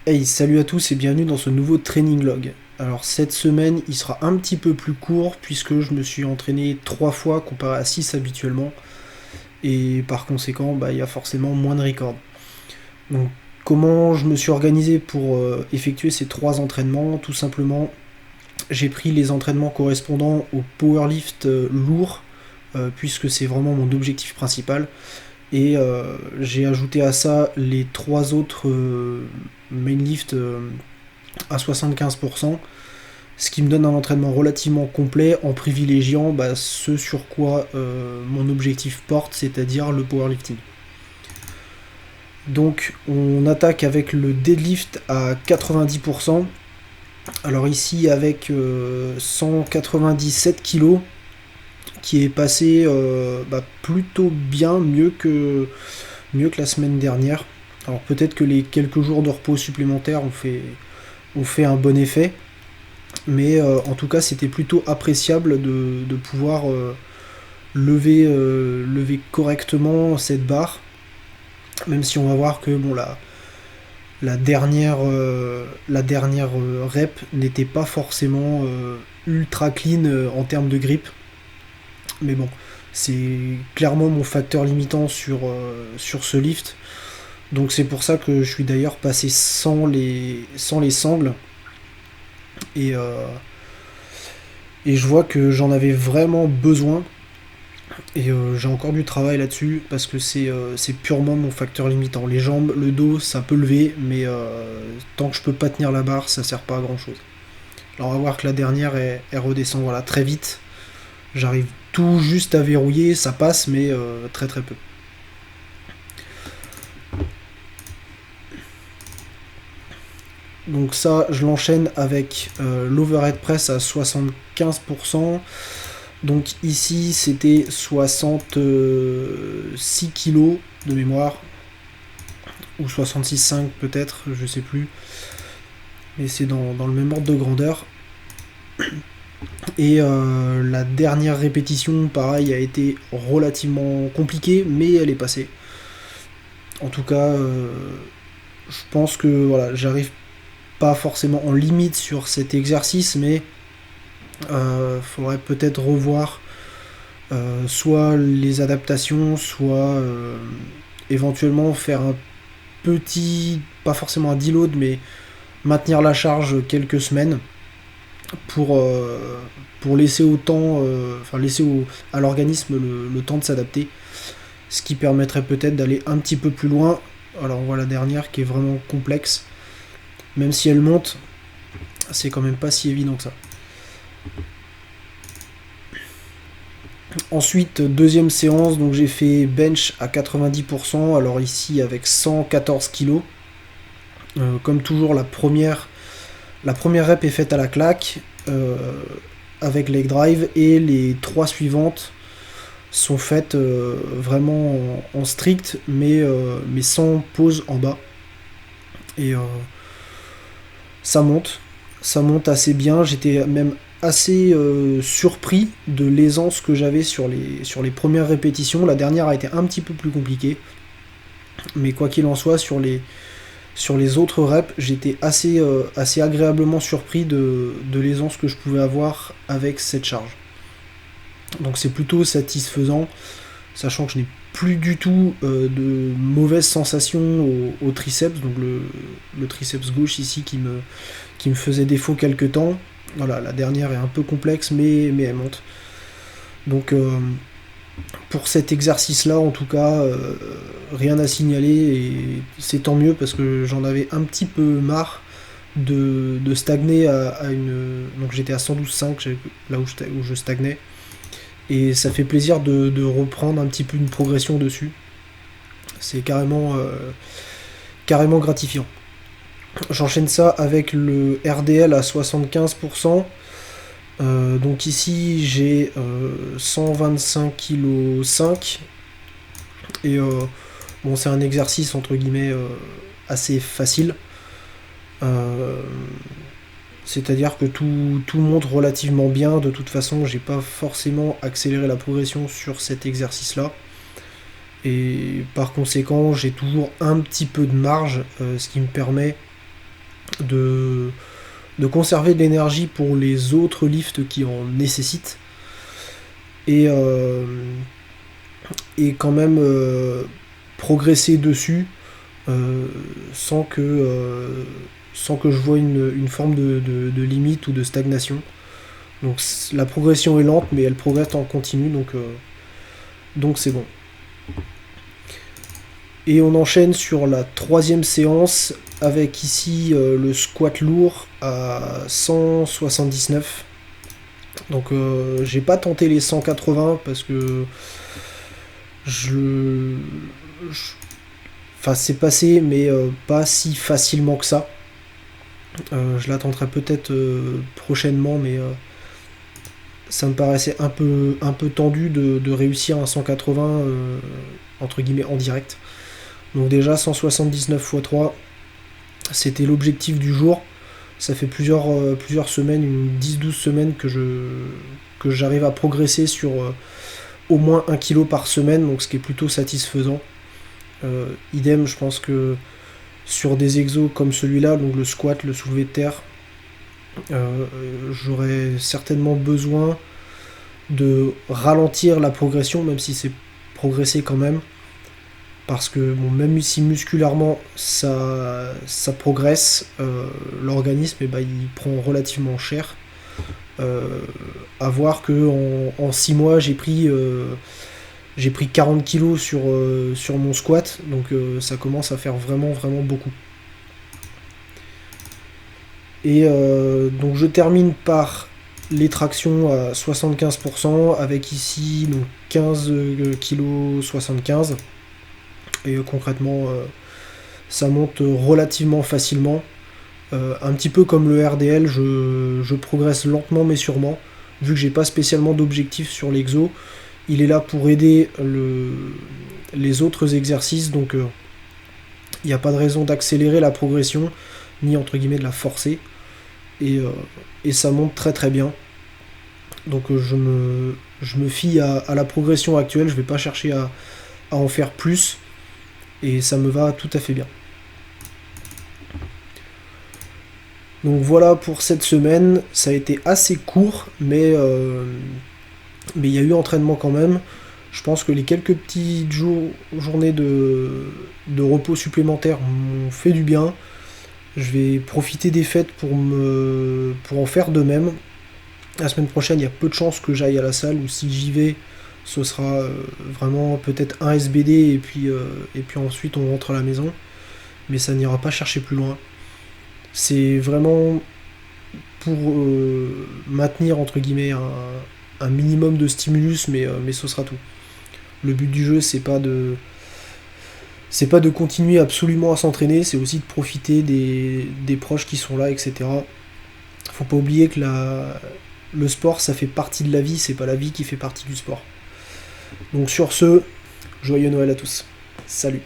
Hey, salut à tous et bienvenue dans ce nouveau training log. Alors cette semaine, il sera un petit peu plus court puisque je me suis entraîné 3 fois comparé à 6 habituellement et par conséquent, il y a forcément moins de records. Donc comment je me suis organisé pour effectuer ces 3 entraînements? Tout simplement, j'ai pris les entraînements correspondant au powerlift lourd puisque c'est vraiment mon objectif principal. Et j'ai ajouté à ça les 3 autres mainlift à 75%, ce qui me donne un entraînement relativement complet en privilégiant ce sur quoi mon objectif porte, c'est-à-dire le powerlifting. Donc on attaque avec le deadlift à 90%. Alors ici avec 197 kg qui est passé plutôt bien, mieux que la semaine dernière. Alors peut-être que les quelques jours de repos supplémentaires ont fait un bon effet, mais en tout cas c'était plutôt appréciable de pouvoir lever correctement cette barre, même si on va voir que la dernière rep n'était pas forcément ultra clean en termes de grip, mais bon, c'est clairement mon facteur limitant sur ce lift. Donc c'est pour ça que je suis d'ailleurs passé sans les sangles. Et, euh, et je vois que j'en avais vraiment besoin. Et j'ai encore du travail là-dessus parce que c'est purement mon facteur limitant. Les jambes, le dos, ça peut lever, mais tant que je peux pas tenir la barre, ça sert pas à grand chose. Alors on va voir que la dernière, elle redescend voilà, très vite. J'arrive tout juste à verrouiller, ça passe, mais très très peu. Donc ça, je l'enchaîne avec l'overhead press à 75%. Donc ici, c'était 66 kilos de mémoire, ou 66,5 peut-être, je sais plus. Mais c'est dans le même ordre de grandeur. Et la dernière répétition, pareil, a été relativement compliquée, mais elle est passée. En tout cas, je pense que voilà, j'arrive pas forcément en limite sur cet exercice, mais faudrait peut-être revoir soit les adaptations, soit éventuellement faire un petit, pas forcément un deload, mais maintenir la charge quelques semaines pour, pour laisser au temps, enfin laisser à l'organisme le temps de s'adapter, ce qui permettrait peut-être d'aller un petit peu plus loin. Alors on voit la dernière qui est vraiment complexe, même si elle monte, c'est quand même pas si évident que ça. Ensuite, deuxième séance, donc j'ai fait bench à 90%, alors ici avec 114 kg. Comme toujours, la première rep est faite à la claque avec leg drive et les 3 suivantes sont faites vraiment en strict, mais sans pause en bas. Et ça monte assez bien. J'étais même assez surpris de l'aisance que j'avais sur les premières répétitions. La dernière a été un petit peu plus compliquée, mais quoi qu'il en soit, sur les autres reps, j'étais assez agréablement surpris de l'aisance que je pouvais avoir avec cette charge. Donc c'est plutôt satisfaisant, sachant que je n'ai plus du tout de mauvaises sensations au triceps, donc le triceps gauche ici qui me faisait défaut quelques temps. Voilà, la dernière est un peu complexe, mais elle monte. Donc pour cet exercice-là, en tout cas, rien à signaler et c'est tant mieux parce que j'en avais un petit peu marre de stagner à une. Donc j'étais à 112,5 là où je stagnais. Et ça fait plaisir de reprendre un petit peu une progression dessus. C'est carrément gratifiant. J'enchaîne ça avec le RDL à 75%. Donc ici j'ai 125,5 kg. Et bon, c'est un exercice entre guillemets assez facile. Euh, C'est-à-dire que tout monte relativement bien. De toute façon, j'ai pas forcément accéléré la progression sur cet exercice-là. Et par conséquent, j'ai toujours un petit peu de marge, ce qui me permet de, de conserver de l'énergie pour les autres lifts qui en nécessitent, et, et quand même progresser dessus euh, sans, que, sans que je vois une forme de limite ou de stagnation. Donc la progression est lente, mais elle progresse en continu, donc c'est bon. Et on enchaîne sur la troisième séance avec ici le squat lourd à 179. Donc j'ai pas tenté les 180 parce que je, enfin c'est passé, mais pas si facilement que ça. Je la tenterai peut-être prochainement, mais ça me paraissait un peu tendu de réussir un 180 entre guillemets en direct. Donc déjà 179 x 3, c'était l'objectif du jour. Ça fait plusieurs semaines, une 10-12 semaines que j'arrive à progresser sur au moins 1 kg par semaine, donc ce qui est plutôt satisfaisant. Idem, je pense que sur des exos comme celui-là, donc le squat, le soulevé de terre, j'aurais certainement besoin de ralentir la progression, même si c'est progressé quand même. Parce que bon, même si musculairement ça progresse, l'organisme il prend relativement cher. À voir que en 6 mois j'ai pris 40 kilos sur mon squat, donc ça commence à faire vraiment vraiment beaucoup. Et donc je termine par les tractions à 75% avec ici donc 15 kg 75. Et concrètement ça monte relativement facilement. Un petit peu comme le RDL, je progresse lentement mais sûrement. Vu que j'ai pas spécialement d'objectif sur l'exo, il est là pour aider les autres exercices, donc il n'y a pas de raison d'accélérer la progression, ni entre guillemets de la forcer. Et ça monte très très bien. Donc je me fie à la progression actuelle, je vais pas chercher à en faire plus, et ça me va tout à fait bien. Donc voilà pour cette semaine, ça a été assez court, mais il y a eu entraînement quand même. Je pense que les quelques petites journées de repos supplémentaires m'ont fait du bien. Je vais profiter des fêtes pour en faire de même. La semaine prochaine, il y a peu de chances que j'aille à la salle, ou si j'y vais, ce sera vraiment peut-être un SBD, et puis ensuite on rentre à la maison. Mais ça n'ira pas chercher plus loin. C'est vraiment pour maintenir entre guillemets un minimum de stimulus, mais ce sera tout. Le but du jeu, c'est pas de continuer absolument à s'entraîner, c'est aussi de profiter des proches qui sont là, etc. Faut pas oublier que le sport, ça fait partie de la vie, c'est pas la vie qui fait partie du sport. Donc sur ce, joyeux Noël à tous. Salut.